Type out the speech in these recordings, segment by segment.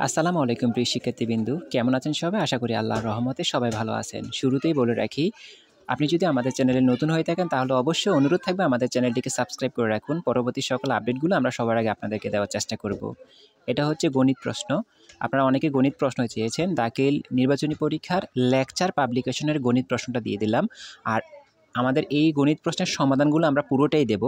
আসসালামু আলাইকুম প্রিয় শিক্ষার্থীবৃন্দু। কেমন আছেন সবাই? আশা করি আল্লাহর রহমতে সবাই ভালো আছেন। শুরুতেই বলে রাখি, আপনি যদি আমাদের চ্যানেলে নতুন হয়ে থাকেন তাহলে অবশ্যই অনুরোধ থাকবে আমাদের চ্যানেলটিকে সাবস্ক্রাইব করে রাখুন। পরবর্তী সকল আপডেটগুলো আমরা সবার আগে আপনাদেরকে দেওয়ার চেষ্টা করব। এটা হচ্ছে গণিত প্রশ্ন। আপনারা অনেকে গণিত প্রশ্ন চেয়েছেন। দাখিল নির্বাচনী পরীক্ষার লেকচার পাবলিকেশনের গণিত প্রশ্নটা দিয়ে দিলাম। আর আমাদের এই গণিত প্রশ্নের সমাধানগুলো আমরা পুরোটাই দেব।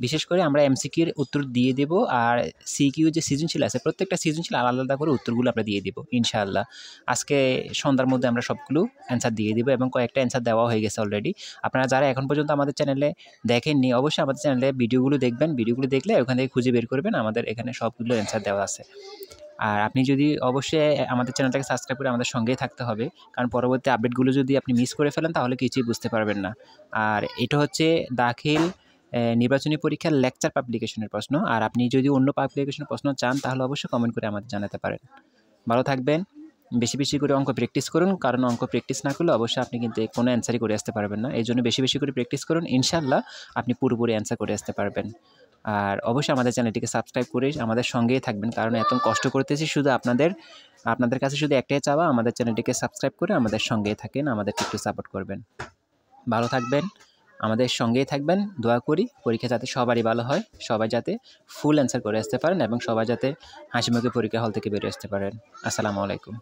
বিশেষ করে আমরা এমসিকিউর উত্তর দিয়ে দেব, আর সিকিউ যে সৃজনশীল আছে প্রত্যেকটা সৃজনশীল আলাদা আলাদা করে উত্তরগুলো আমরা দিয়ে দেব ইনশাআল্লাহ। আজকে সন্ধ্যার মধ্যে আমরা সবগুলো অ্যান্সার দিয়ে দেব এবং কয়েকটা অ্যান্সার দেওয়া হয়ে গেছে অলরেডি। আপনারা যারা এখন পর্যন্ত আমাদের চ্যানেলে দেখেননি অবশ্যই আমাদের চ্যানেলে ভিডিওগুলো দেখবেন। ভিডিওগুলো দেখলে ওখান থেকে খুঁজে বের করবেন, আমাদের এখানে সবগুলো অ্যান্সার দেওয়া আছে। আর আপনি যদি অবশ্যই আমাদের চ্যানেলটাকে সাবস্ক্রাইব করে আমাদের সঙ্গেই থাকতে হবে, কারণ পরবর্তী আপডেটগুলো যদি আপনি মিস করে ফেলেন তাহলে কিছুই বুঝতে পারবেন না। আর এটা হচ্ছে দাখিল নির্বাচনী পরীক্ষার লেকচার পাবলিকেশনের প্রশ্ন। আর আপনি যদি অন্য পাবলিকেশনের প্রশ্ন চান তাহলে অবশ্যই কমেন্ট করে আমাদের জানাতে পারেন। ভালো থাকবেন। বেশি বেশি করে অঙ্ক প্র্যাকটিস করুন, কারণ অঙ্ক প্র্যাকটিস না করলে অবশ্যই আপনি কিন্তু কোনো অ্যান্সারই করে আসতে পারবেন না। এই জন্য বেশি বেশি করে প্র্যাকটিস করুন, ইনশাআল্লাহ আপনি পুরোপুরি অ্যান্সার করে আসতে পারবেন। আর অবশ্যই আমাদের চ্যানেলটিকে সাবস্ক্রাইব করে আমাদের সঙ্গেই থাকবেন, কারণ এত কষ্ট করতেছি শুধু আপনাদের কাছে শুধু একটাই চাওয়া, আমাদের চ্যানেলটিকে সাবস্ক্রাইব করে আমাদের সঙ্গেই থাকেন, আমাদেরকে একটু সাপোর্ট করবেন। ভালো থাকবেন, আমাদের সঙ্গেই থাকবেন। দোয়া করি পরীক্ষা যাতে সবারই ভালো হয়, সবাই যাতে ফুল অ্যান্সার করে আসতে পারেন এবং সবাই যাতে হাসিমুখে পরীক্ষা হল থেকে বেরিয়ে আসতে পারেন। আসসালামু আলাইকুম।